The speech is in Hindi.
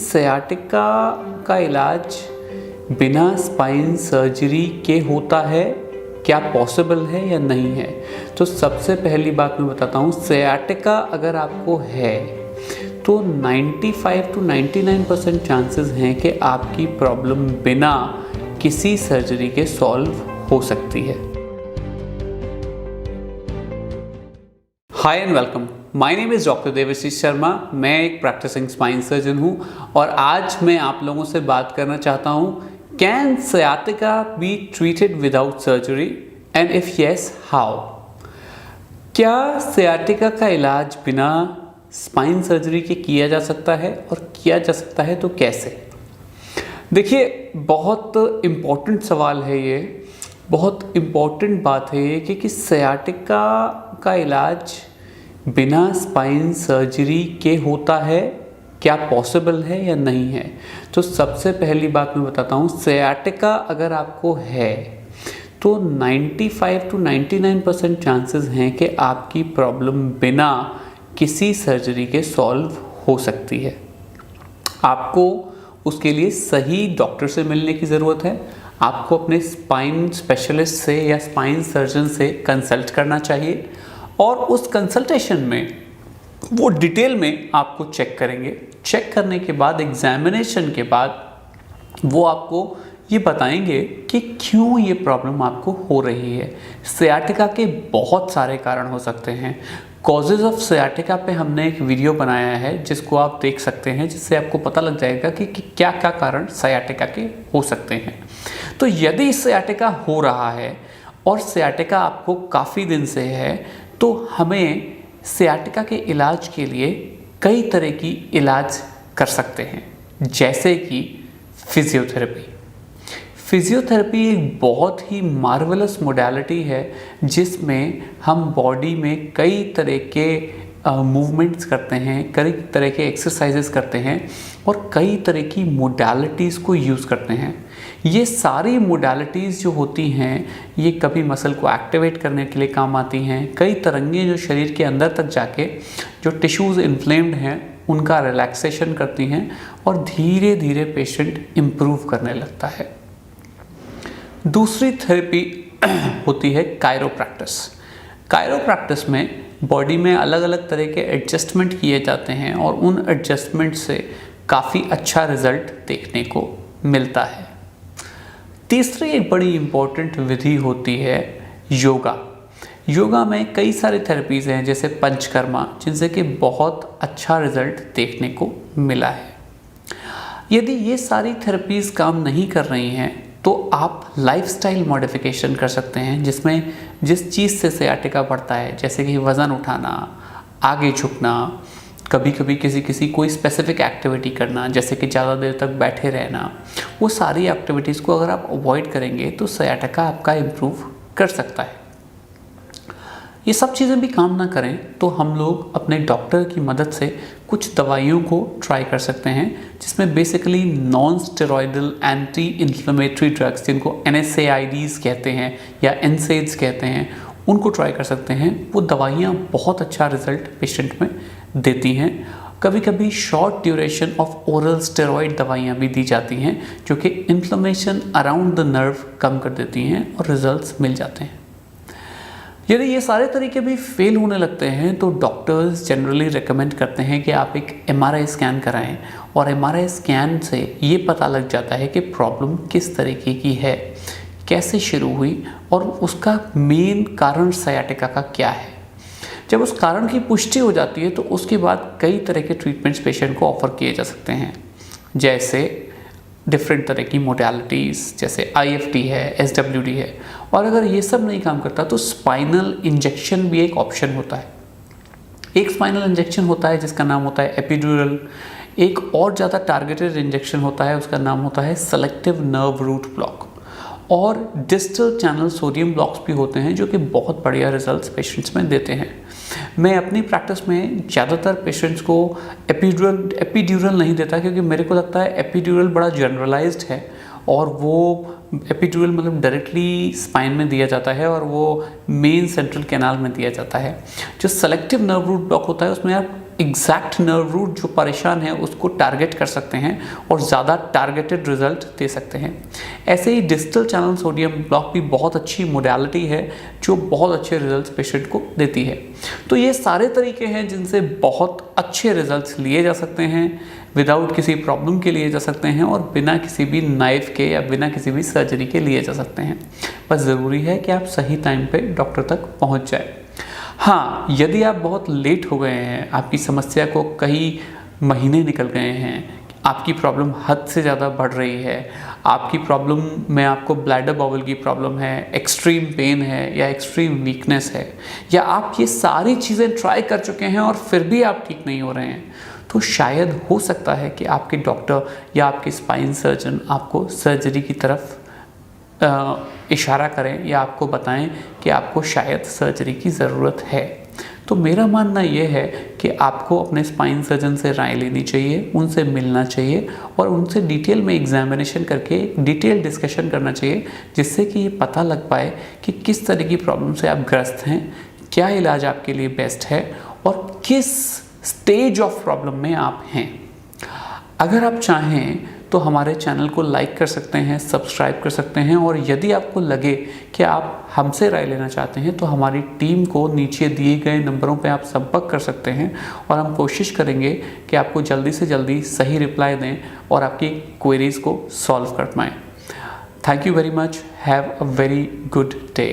सयाटिका का इलाज बिना स्पाइन सर्जरी के होता है, क्या पॉसिबल है या नहीं है? तो सबसे पहली बात मैं बताता हूँ, सयाटिका अगर आपको है तो 95 to 99% चांसेस हैं कि आपकी प्रॉब्लम बिना किसी सर्जरी के सॉल्व हो सकती है। Hi and welcome, my name is doctor Devashish Sharma. मैं एक प्रैक्टिसिंग स्पाइन सर्जन हूँ और आज मैं आप लोगों से बात करना चाहता हूँ, can sciatica be treated without surgery and if yes how? क्या सयाटिका का इलाज बिना स्पाइन सर्जरी के किया जा सकता है और किया जा सकता है तो कैसे? देखिए, बहुत इम्पोर्टेंट सवाल है ये, बहुत इम्पोर्टेंट बात है ये कि सयाटिका का इलाज बिना स्पाइन सर्जरी के होता है, क्या पॉसिबल है या नहीं है? तो सबसे पहली बात मैं बताता हूँ, सयाटिका अगर आपको है तो 95 to 99% चांसेस हैं कि आपकी प्रॉब्लम बिना किसी सर्जरी के सॉल्व हो सकती है। आपको उसके लिए सही डॉक्टर से मिलने की ज़रूरत है। आपको अपने स्पाइन स्पेशलिस्ट से या स्पाइन सर्जन से कंसल्ट करना चाहिए और उस कंसल्टेशन में वो डिटेल में आपको चेक करेंगे। चेक करने के बाद, एग्जामिनेशन के बाद वो आपको ये बताएंगे कि क्यों ये प्रॉब्लम आपको हो रही है। सयाटिका के बहुत सारे कारण हो सकते हैं। कॉजेज़ ऑफ सयाटिका पे हमने एक वीडियो बनाया है जिसको आप देख सकते हैं, जिससे आपको पता लग जाएगा कि क्या क्या कारण सयाटिका के हो सकते हैं। तो यदि सयाटिका हो रहा है और सयाटिका आपको काफ़ी दिन से है तो हमें सयाटिका के इलाज के लिए कई तरह की इलाज कर सकते हैं, जैसे कि फिजियोथेरेपी। फिजियोथेरेपी एक बहुत ही मार्वलस मोडालिटी है जिसमें हम बॉडी में कई तरह के मूवमेंट्स करते हैं, कई तरह के एक्सरसाइजेस करते हैं और कई तरह की मोडालिटीज़ को यूज़ करते हैं। ये सारी मोडालिटीज़ जो होती हैं ये कभी मसल को एक्टिवेट करने के लिए काम आती हैं, कई तरंगें जो शरीर के अंदर तक जाके जो टिश्यूज़ इन्फ्लेम्ड हैं उनका रिलैक्सेशन करती हैं और धीरे धीरे पेशेंट इम्प्रूव करने लगता है। दूसरी थेरेपी होती है कायरोप्रैक्टिस। कायरोप्रैक्टिस में बॉडी में अलग अलग तरह के एडजस्टमेंट किए जाते हैं और उन एडजस्टमेंट से काफ़ी अच्छा रिजल्ट देखने को मिलता है। तीसरी एक बड़ी इम्पोर्टेंट विधि होती है योगा। योगा में कई सारे थेरेपीज़ हैं जैसे पंचकर्मा, जिनसे कि बहुत अच्छा रिजल्ट देखने को मिला है। यदि ये सारी थेरेपीज़ काम नहीं कर रही हैं तो आप लाइफस्टाइल मॉडिफिकेशन कर सकते हैं, जिसमें जिस चीज़ से सयाटिका बढ़ता है, जैसे कि वज़न उठाना, आगे झुकना, कभी कभी किसी कोई स्पेसिफिक एक्टिविटी करना, जैसे कि ज़्यादा देर तक बैठे रहना, वो सारी एक्टिविटीज़ को अगर आप अवॉइड करेंगे तो सयाटिका आपका इम्प्रूव कर सकता है। ये सब चीज़ें भी काम ना करें तो हम लोग अपने डॉक्टर की मदद से कुछ दवाइयों को ट्राई कर सकते हैं, जिसमें basically non steroidal anti inflammatory drugs, जिनको NSAIDs कहते हैं या NSAIDs कहते हैं, उनको ट्राई कर सकते हैं। वो दवाइयाँ बहुत अच्छा रिजल्ट पेशेंट में देती हैं। कभी कभी short duration of oral steroid दवाइयाँ भी दी जाती हैं जो कि इन्फ्लेमेशन अराउंड द नर्व कम कर देती हैं और रिजल्ट्स मिल जाते हैं। यदि ये सारे तरीके भी फेल होने लगते हैं तो डॉक्टर्स जनरली रेकमेंड करते हैं कि आप एक MRI स्कैन कराएं और MRI स्कैन से ये पता लग जाता है कि प्रॉब्लम किस तरीके की है, कैसे शुरू हुई और उसका मेन कारण सयाटिका का क्या है। जब उस कारण की पुष्टि हो जाती है तो उसके बाद कई तरह के ट्रीटमेंट्स पेशेंट को ऑफर किए जा सकते हैं, जैसे डिफरेंट तरह की मोडालिटीज़, जैसे IFT है, SWD है। और अगर ये सब नहीं काम करता तो स्पाइनल इंजेक्शन भी एक ऑप्शन होता है। एक स्पाइनल इंजेक्शन होता है जिसका नाम होता है एपिड्यूरल। एक और ज़्यादा टारगेटेड इंजेक्शन होता है, उसका नाम होता है सेलेक्टिव नर्व रूट ब्लॉक। और डिस्टल चैनल सोडियम ब्लॉक्स भी होते हैं जो कि बहुत बढ़िया रिजल्ट्स पेशेंट्स में देते हैं। मैं अपनी प्रैक्टिस में ज़्यादातर पेशेंट्स को एपिड्यूरल नहीं देता, क्योंकि मेरे को लगता है एपिड्यूरल बड़ा जनरलाइज्ड है और वो एपिड्यूरल मतलब डायरेक्टली स्पाइन में दिया जाता है और वो मेन सेंट्रल कैनाल में दिया जाता है। जो सेलेक्टिव नर्व रूट ब्लॉक होता है उसमें आप एग्जैक्ट नर्व रूट जो परेशान है उसको टारगेट कर सकते हैं और ज़्यादा टारगेटेड रिजल्ट दे सकते हैं। ऐसे ही डिस्टल चैनल सोडियम ब्लॉक भी बहुत अच्छी मोडालिटी है जो बहुत अच्छे रिजल्ट्स पेशेंट को देती है। तो ये सारे तरीके हैं जिनसे बहुत अच्छे रिजल्ट्स लिए जा सकते हैं, विदाउट किसी प्रॉब्लम के लिए जा सकते हैं और बिना किसी भी नाइफ के या बिना किसी भी सर्जरी के लिए जा सकते हैं। बस ज़रूरी है कि आप सही टाइम पे डॉक्टर तक पहुंच जाए। हाँ, यदि आप बहुत लेट हो गए हैं, आपकी समस्या को कई महीने निकल गए हैं, आपकी प्रॉब्लम हद से ज़्यादा बढ़ रही है, आपकी प्रॉब्लम में आपको ब्लैडर बाउल की प्रॉब्लम है, एक्सट्रीम पेन है या एक्सट्रीम वीकनेस है, या आप ये सारी चीज़ें ट्राई कर चुके हैं और फिर भी आप ठीक नहीं हो रहे हैं, तो शायद हो सकता है कि आपके डॉक्टर या आपके स्पाइन सर्जन आपको सर्जरी की तरफ इशारा करें या आपको बताएं कि आपको शायद सर्जरी की ज़रूरत है। तो मेरा मानना ये है कि आपको अपने स्पाइन सर्जन से राय लेनी चाहिए, उनसे मिलना चाहिए और उनसे डिटेल में एग्जामिनेशन करके एक डिटेल डिस्कशन करना चाहिए, जिससे कि ये पता लग पाए कि किस तरह की प्रॉब्लम से आप ग्रस्त हैं, क्या इलाज आपके लिए बेस्ट है और किस स्टेज ऑफ प्रॉब्लम में आप हैं। अगर आप चाहें तो हमारे चैनल को लाइक कर सकते हैं, सब्सक्राइब कर सकते हैं और यदि आपको लगे कि आप हमसे राय लेना चाहते हैं तो हमारी टीम को नीचे दिए गए नंबरों पे आप संपर्क कर सकते हैं और हम कोशिश करेंगे कि आपको जल्दी से जल्दी सही रिप्लाई दें और आपकी क्वेरीज़ को सॉल्व कर पाएँ। Thank you very much. Have a very good day.